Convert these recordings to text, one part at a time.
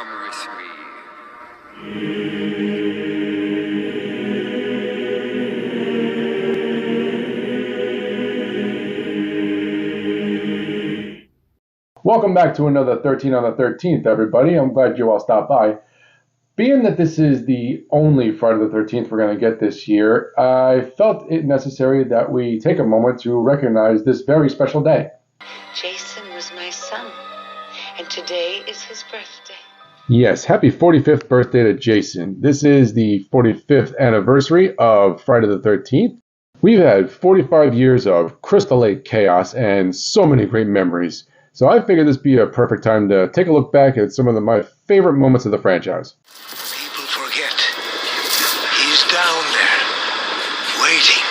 Come with me. Welcome back to another 13 on the 13th, everybody. I'm glad you all stopped by. Being that this is the only Friday the 13th we're going to get this year, I felt it necessary that we take a moment to recognize this very special day. Jason was my son, and today is his birthday. Yes, happy 45th birthday to Jason. This is the 45th anniversary of Friday the 13th. We've had 45 years of Crystal Lake chaos and so many great memories. So I figured this would be a perfect time to take a look back at some of my favorite moments of the franchise. People forget. He's down there, waiting.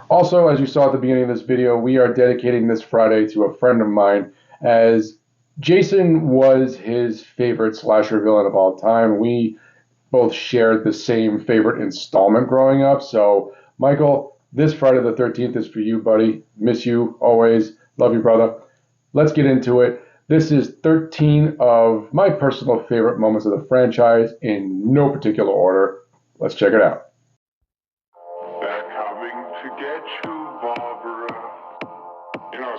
Also, as you saw at the beginning of this video, we are dedicating this Friday to a friend of mine, as Jason was his favorite slasher villain of all time. We both shared the same favorite installment growing up. So, Michael, this Friday the 13th is for you, buddy. Miss you always. Love you, brother. Let's get into it. This is 13 of my personal favorite moments of the franchise in no particular order. Let's check it out. They're coming to get you, Barbara. You know,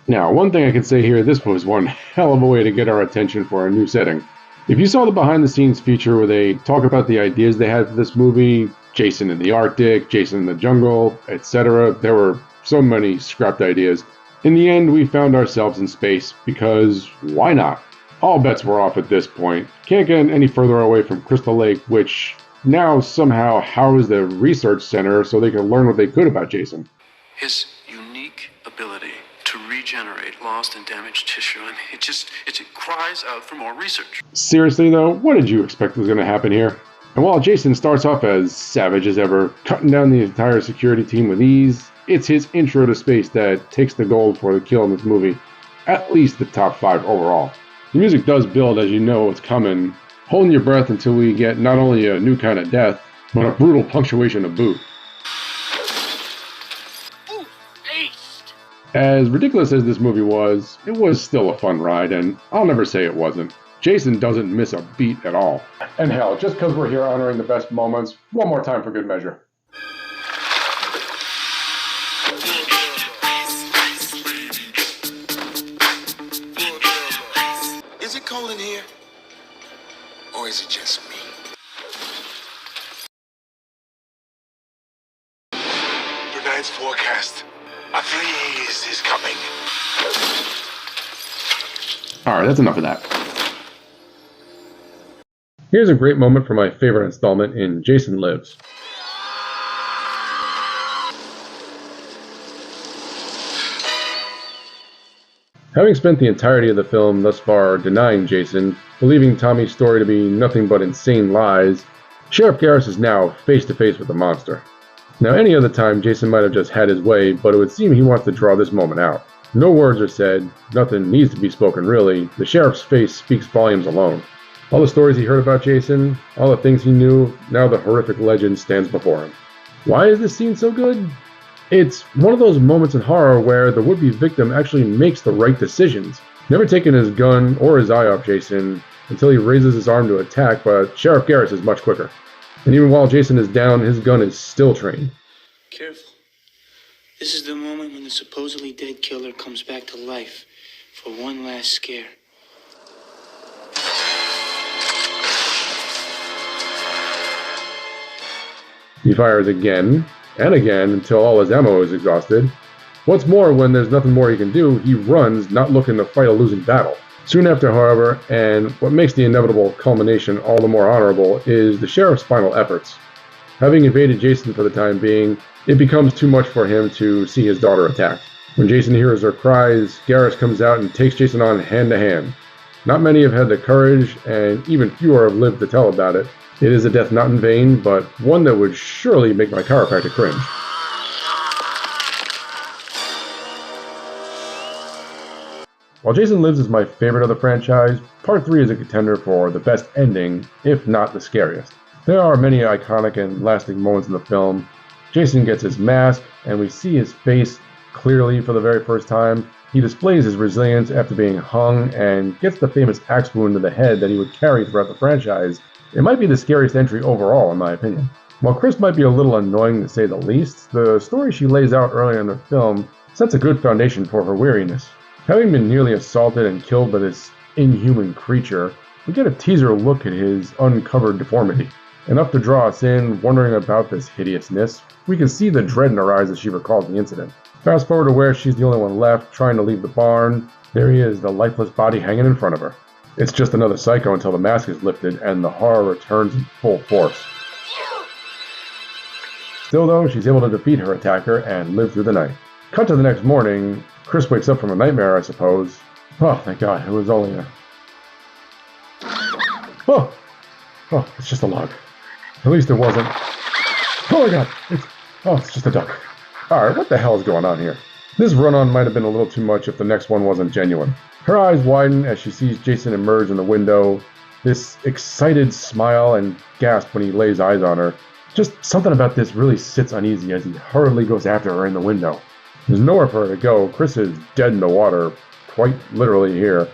Now, one thing I can say here, this was one hell of a way to get our attention for a new setting. If you saw the behind-the-scenes feature where they talk about the ideas they had for this movie, Jason in the Arctic, Jason in the jungle, etc., there were so many scrapped ideas. In the end, we found ourselves in space, because why not? All bets were off at this point. Can't get any further away from Crystal Lake, which now somehow housed the research center so they could learn what they could about Jason. His unique ability to regenerate lost and damaged tissue. I mean, it cries out for more research. Seriously though, what did you expect was going to happen here? And while Jason starts off as savage as ever, cutting down the entire security team with ease, it's his intro to space that takes the gold for the kill in this movie. At least the top 5 overall. The music does build as you know it's coming, holding your breath until we get not only a new kind of death, but a brutal punctuation to boot. As ridiculous as this movie was, it was still a fun ride, and I'll never say it wasn't. Jason doesn't miss a beat at all. And hell, just because we're here honoring the best moments, one more time for good measure. Is it cold in here? Or is it just me? Tonight's forecast. A freeze is coming. Alright, that's enough of that. Here's a great moment for my favorite installment in Jason Lives. Having spent the entirety of the film thus far denying Jason, believing Tommy's story to be nothing but insane lies, Sheriff Garris is now face to face with the monster. Now, any other time, Jason might have just had his way, but it would seem he wants to draw this moment out. No words are said, nothing needs to be spoken really, the sheriff's face speaks volumes alone. All the stories he heard about Jason, all the things he knew, now the horrific legend stands before him. Why is this scene so good? It's one of those moments in horror where the would-be victim actually makes the right decisions. Never taking his gun or his eye off Jason until he raises his arm to attack, but Sheriff Garris is much quicker. And even while Jason is down, his gun is still trained. Careful. This is the moment when the supposedly dead killer comes back to life for one last scare. He fires again and again until all his ammo is exhausted. Once more, when there's nothing more he can do, he runs, not looking to fight a losing battle. Soon after, however, and what makes the inevitable culmination all the more honorable, is the sheriff's final efforts. Having evaded Jason for the time being, it becomes too much for him to see his daughter attacked. When Jason hears her cries, Garris comes out and takes Jason on hand to hand. Not many have had the courage, and even fewer have lived to tell about it. It is a death not in vain, but one that would surely make my chiropractor cringe. While Jason Lives is my favorite of the franchise, Part 3 is a contender for the best ending, if not the scariest. There are many iconic and lasting moments in the film. Jason gets his mask, and we see his face clearly for the very first time. He displays his resilience after being hung and gets the famous axe wound to the head that he would carry throughout the franchise. It might be the scariest entry overall, in my opinion. While Chris might be a little annoying to say the least, the story she lays out earlier in the film sets a good foundation for her weariness. Having been nearly assaulted and killed by this inhuman creature, we get a teaser look at his uncovered deformity. Enough to draw us in, wondering about this hideousness. We can see the dread in her eyes as she recalls the incident. Fast forward to where she's the only one left, trying to leave the barn. There he is, the lifeless body hanging in front of her. It's just another psycho until the mask is lifted and the horror returns in full force. Still though, she's able to defeat her attacker and live through the night. Cut to the next morning. Chris wakes up from a nightmare, I suppose. Oh, thank God, it was only a... Oh, it's just a log. At least it wasn't. Oh my God, it's just a duck. Alright, what the hell is going on here? This run-on might have been a little too much if the next one wasn't genuine. Her eyes widen as she sees Jason emerge in the window. This excited smile and gasp when he lays eyes on her. Just something about this really sits uneasy as he hurriedly goes after her in the window. There's nowhere for her to go. Chris is dead in the water, quite literally here,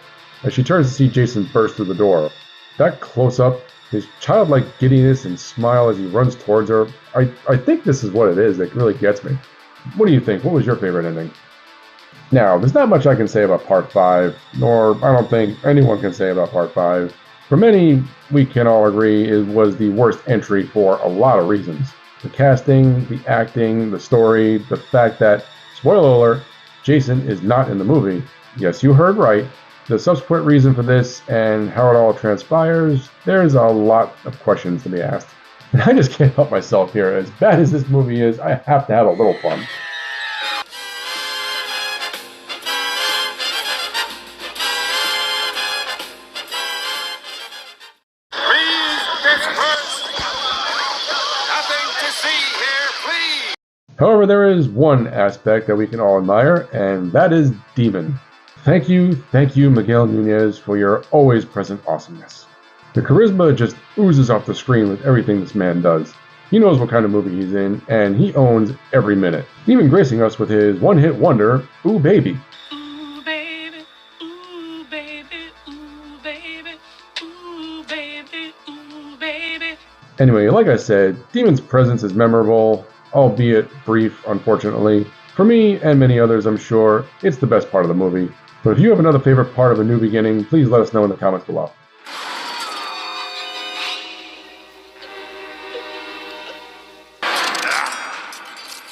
as she turns to see Jason burst through the door. That close-up, his childlike giddiness and smile as he runs towards her, I think this is what it is that really gets me. What do you think? What was your favorite ending? Now, there's not much I can say about Part 5, nor I don't think anyone can say about Part 5. For many, we can all agree it was the worst entry for a lot of reasons. The casting, the acting, the story, the fact that, spoiler alert, Jason is not in the movie. Yes, you heard right. The subsequent reason for this and how it all transpires, there's a lot of questions to be asked. And I just can't help myself here. As bad as this movie is, I have to have a little fun. However, there is one aspect that we can all admire, and that is Demon. Thank you, Miguel Nunez, for your always present awesomeness. The charisma just oozes off the screen with everything this man does. He knows what kind of movie he's in, and he owns every minute, even gracing us with his one-hit wonder, Ooh Baby. Ooh baby, ooh baby, ooh baby, ooh baby, ooh baby. Anyway, like I said, Demon's presence is memorable, albeit brief, unfortunately. For me, and many others, I'm sure, it's the best part of the movie. But if you have another favorite part of A New Beginning, please let us know in the comments below.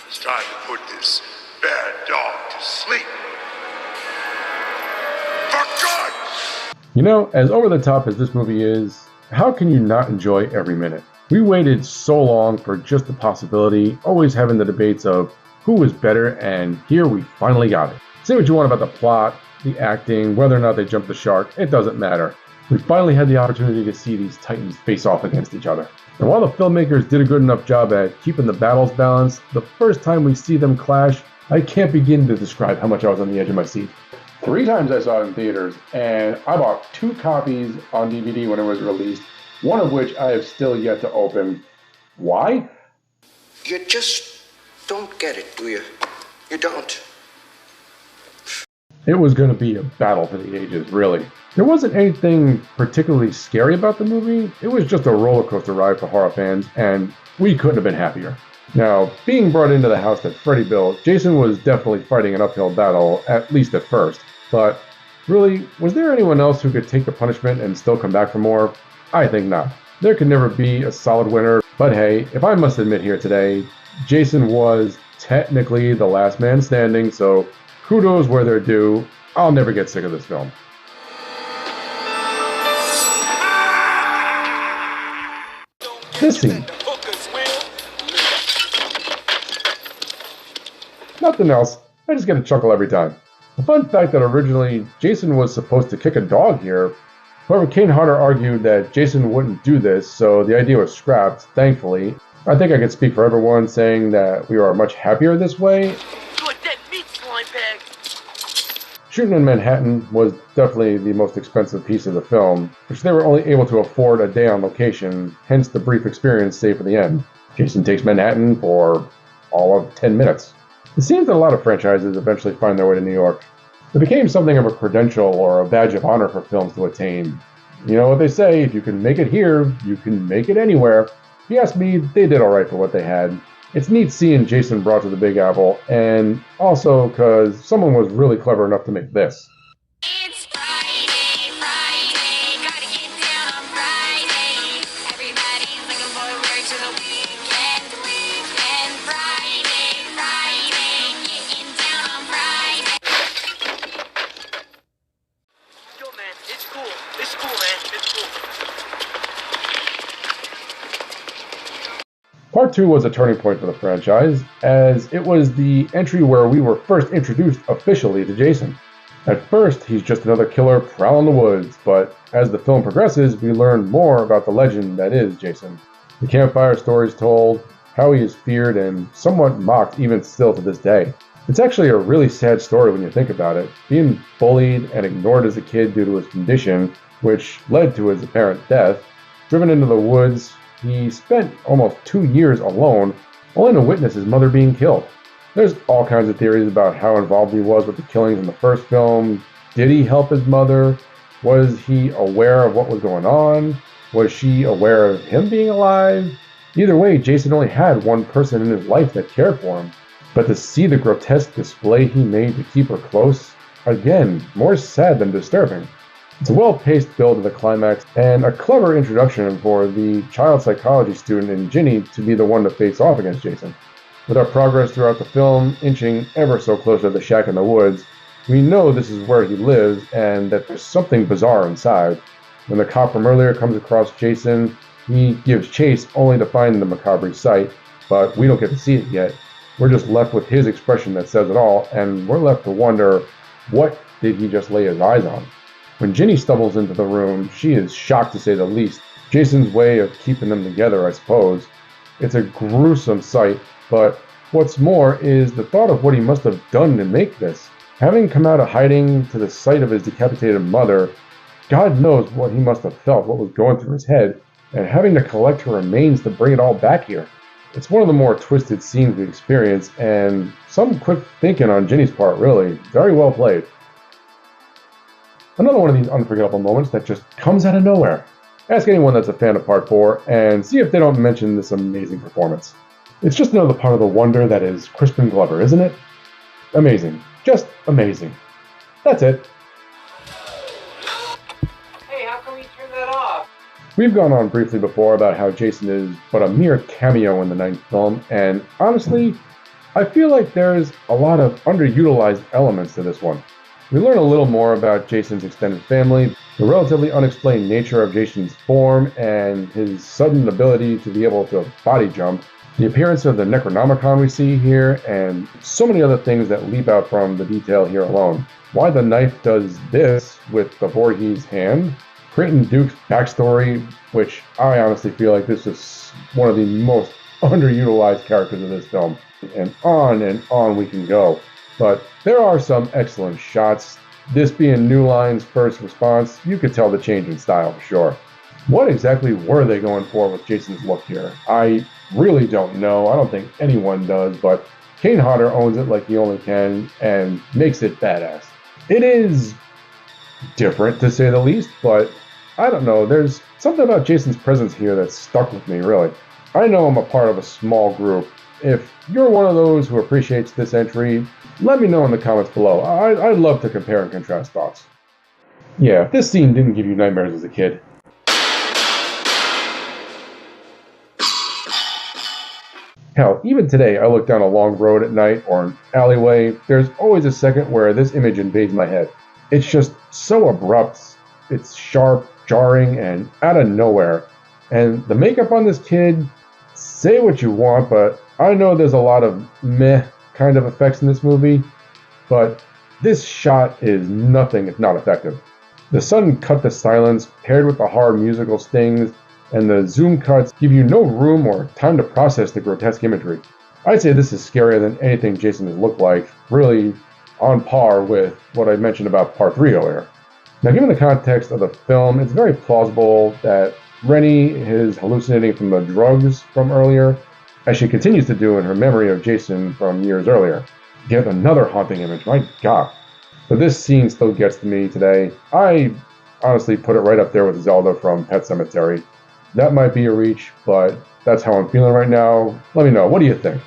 It's time to put this bad dog to sleep. For good! You know, as over the top as this movie is, how can you not enjoy every minute? We waited so long for just the possibility, always having the debates of who was better, and here we finally got it. Say what you want about the plot, the acting, whether or not they jumped the shark, it doesn't matter. We finally had the opportunity to see these titans face off against each other. And while the filmmakers did a good enough job at keeping the battles balanced, the first time we see them clash, I can't begin to describe how much I was on the edge of my seat. 3 times I saw it in theaters, and I bought 2 copies on DVD when it was released, one of which I have still yet to open. Why? You just don't get it, do you? You don't. It was going to be a battle for the ages, really. There wasn't anything particularly scary about the movie. It was just a roller coaster ride for horror fans, and we couldn't have been happier. Now, being brought into the house that Freddy built, Jason was definitely fighting an uphill battle, at least at first. But really, was there anyone else who could take the punishment and still come back for more? I think not. There could never be a solid winner, but hey, if I must admit here today, Jason was technically the last man standing, so kudos where they're due. I'll never get sick of this film. This scene. Nothing else. I just get a chuckle every time. A fun fact that originally Jason was supposed to kick a dog here. However, Kane Hodder argued that Jason wouldn't do this, so the idea was scrapped, thankfully. I think I could speak for everyone saying that we are much happier this way. You're a dead meat, slime bag. Shooting in Manhattan was definitely the most expensive piece of the film, which they were only able to afford a day on location, hence the brief experience save for the end. Jason takes Manhattan for all of 10 minutes. It seems that a lot of franchises eventually find their way to New York. It became something of a credential or a badge of honor for films to attain. You know what they say, if you can make it here, you can make it anywhere. If you ask me, they did alright for what they had. It's neat seeing Jason brought to the Big Apple, and also because someone was really clever enough to make this. It's Friday, Friday, gotta get down on Friday. Everybody's looking forward to the weekend, Friday, Friday, getting down on Friday. Yo, man, it's cool, man, it's cool. Part 2 was a turning point for the franchise, as it was the entry where we were first introduced officially to Jason. At first, he's just another killer prowling the woods, but as the film progresses, we learn more about the legend that is Jason. The campfire stories told, how he is feared and somewhat mocked even still to this day. It's actually a really sad story when you think about it. Being bullied and ignored as a kid due to his condition, which led to his apparent death, driven into the woods, he spent almost 2 years alone, only to witness his mother being killed. There's all kinds of theories about how involved he was with the killings in the first film. Did he help his mother? Was he aware of what was going on? Was she aware of him being alive? Either way, Jason only had one person in his life that cared for him. But to see the grotesque display he made to keep her close, again, more sad than disturbing. It's a well-paced build to the climax, and a clever introduction for the child psychology student in Ginny to be the one to face off against Jason. With our progress throughout the film inching ever so close to the shack in the woods, we know this is where he lives and that there's something bizarre inside. When the cop from earlier comes across Jason, he gives chase only to find the macabre sight, but we don't get to see it yet. We're just left with his expression that says it all, and we're left to wonder, what did he just lay his eyes on? When Ginny stumbles into the room, she is shocked to say the least. Jason's way of keeping them together, I suppose. It's a gruesome sight, but what's more is the thought of what he must have done to make this. Having come out of hiding to the sight of his decapitated mother, God knows what he must have felt, what was going through his head, and having to collect her remains to bring it all back here. It's one of the more twisted scenes we experience, and some quick thinking on Ginny's part, really. Very well played. Another one of these unforgettable moments that just comes out of nowhere. Ask anyone that's a fan of Part 4 and see if they don't mention this amazing performance. It's just another part of the wonder that is Crispin Glover, isn't it? Amazing. Just amazing. That's it. Hey, how come you turned that off? We've gone on briefly before about how Jason is but a mere cameo in the 9th film, and honestly, I feel like there's a lot of underutilized elements to this one. We learn a little more about Jason's extended family, the relatively unexplained nature of Jason's form, and his sudden ability to be able to body jump, the appearance of the Necronomicon we see here, and so many other things that leap out from the detail here alone. Why the knife does this with the Voorhees hand, Creighton Duke's backstory, which I honestly feel like this is one of the most underutilized characters of this film, and on we can go. But there are some excellent shots. This being New Line's first response, you could tell the change in style for sure. What exactly were they going for with Jason's look here? I really don't know. I don't think anyone does, but Kane Hodder owns it like he only can and makes it badass. It is different to say the least, but I don't know. There's something about Jason's presence here that stuck with me, really. I know I'm a part of a small group. If you're one of those who appreciates this entry, let me know in the comments below. I'd love to compare and contrast thoughts. Yeah, if this scene didn't give you nightmares as a kid. Hell, even today I look down a long road at night or an alleyway, there's always a second where this image invades my head. It's just so abrupt, it's sharp, jarring, and out of nowhere. And the makeup on this kid, say what you want, but I know there's a lot of meh kind of effects in this movie, but this shot is nothing if not effective. The sudden cut to silence, paired with the horror musical stings, and the zoom cuts give you no room or time to process the grotesque imagery. I'd say this is scarier than anything Jason has looked like, really on par with what I mentioned about Part 3 earlier. Now, given the context of the film, it's very plausible that Rennie is hallucinating from the drugs from earlier, as she continues to do in her memory of Jason from years earlier. Yet another haunting image, my god. But this scene still gets to me today. I honestly put it right up there with Zelda from Pet Sematary. That might be a reach, but that's how I'm feeling right now. Let me know, what do you think?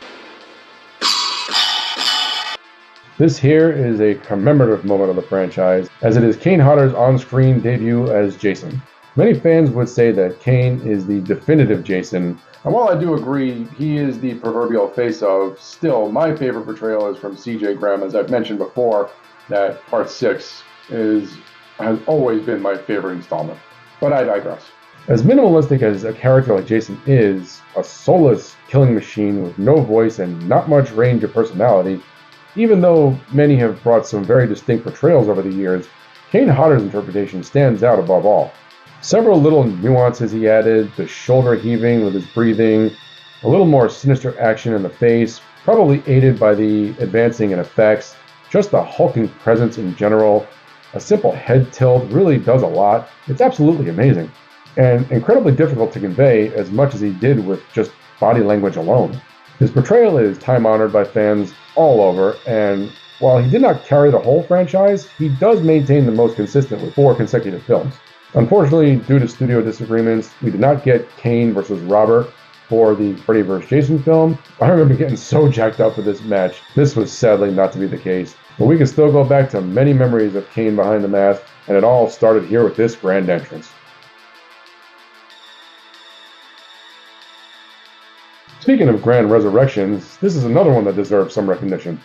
This here is a commemorative moment of the franchise, as it is Kane Hodder's on-screen debut as Jason. Many fans would say that Kane is the definitive Jason, and while I do agree he is the proverbial face of, still my favorite portrayal is from C.J. Graham, as I've mentioned before, that Part 6 has always been my favorite installment. But I digress. As minimalistic as a character like Jason is, a soulless killing machine with no voice and not much range of personality, even though many have brought some very distinct portrayals over the years, Kane Hodder's interpretation stands out above all. Several little nuances he added, the shoulder heaving with his breathing, a little more sinister action in the face, probably aided by the advancing in effects, just a hulking presence in general, a simple head tilt really does a lot. It's absolutely amazing, and incredibly difficult to convey as much as he did with just body language alone. His portrayal is time-honored by fans all over, and while he did not carry the whole franchise, he does maintain the most consistent with 4 consecutive films. Unfortunately, due to studio disagreements, we did not get Kane versus Robert for the Freddy vs. Jason film. I remember getting so jacked up for this match. This was sadly not to be the case. But we can still go back to many memories of Kane behind the mask, and it all started here with this grand entrance. Speaking of grand resurrections, this is another one that deserves some recognition.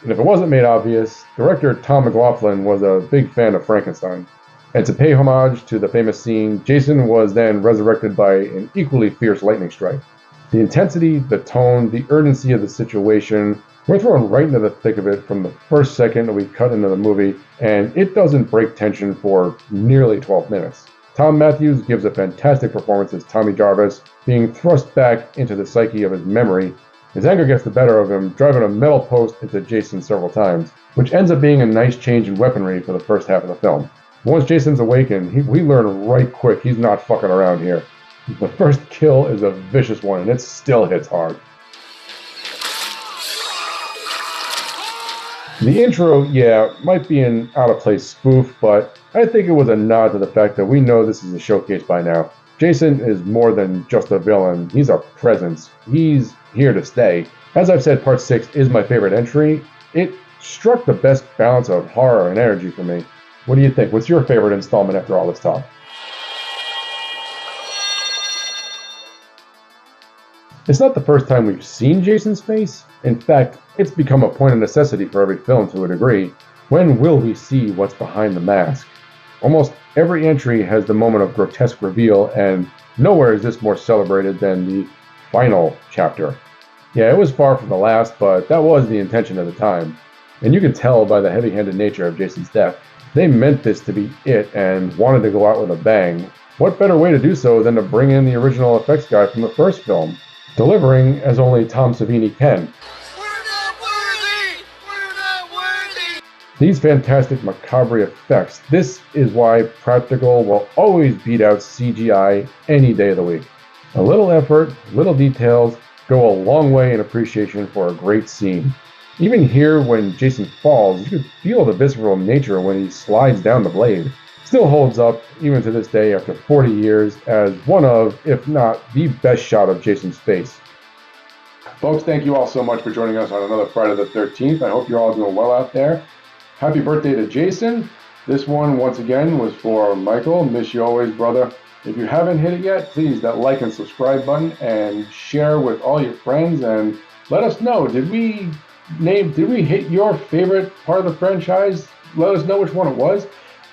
And if it wasn't made obvious, director Tom McLaughlin was a big fan of Frankenstein. And to pay homage to the famous scene, Jason was then resurrected by an equally fierce lightning strike. The intensity, the tone, the urgency of the situation, we're thrown right into the thick of it from the first second that we cut into the movie, and it doesn't break tension for nearly 12 minutes. Tom Matthews gives a fantastic performance as Tommy Jarvis, being thrust back into the psyche of his memory. His anger gets the better of him, driving a metal post into Jason several times, which ends up being a nice change in weaponry for the first half of the film. Once Jason's awakened, we learn right quick he's not fucking around here. The first kill is a vicious one, and it still hits hard. The intro, might be an out-of-place spoof, but I think it was a nod to the fact that we know this is a showcase by now. Jason is more than just a villain, he's a presence. He's here to stay. As I've said, Part 6 is my favorite entry. It struck the best balance of horror and energy for me. What do you think? What's your favorite installment after all this talk? It's not the first time we've seen Jason's face. In fact, it's become a point of necessity for every film to a degree. When will we see what's behind the mask? Almost every entry has the moment of grotesque reveal, and nowhere is this more celebrated than the final chapter. Yeah, it was far from the last, but that was the intention at the time. And you can tell by the heavy-handed nature of Jason's death. They meant this to be it and wanted to go out with a bang. What better way to do so than to bring in the original effects guy from the first film, delivering as only Tom Savini can. We're not worthy! We're not worthy! These fantastic macabre effects, this is why practical will always beat out CGI any day of the week. A little effort, little details go a long way in appreciation for a great scene. Even here, when Jason falls, you can feel the visceral nature when he slides down the blade. Still holds up, even to this day after 40 years, as one of, if not the best shot of Jason's face. Folks, thank you all so much for joining us on another Friday the 13th. I hope you're all doing well out there. Happy birthday to Jason. This one, once again, was for Michael. Miss you always, brother. If you haven't hit it yet, please that like and subscribe button and share with all your friends and let us know, did we hit your favorite part of the franchise? Let us know which one it was.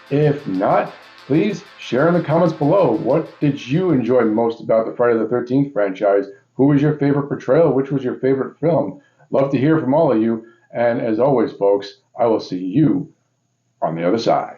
If not, please Share in the comments below. What did you enjoy most about the Friday the 13th franchise? Who was your favorite portrayal? Which was your favorite film? Love to hear from all of you. And as always, folks, I will see you on the other side.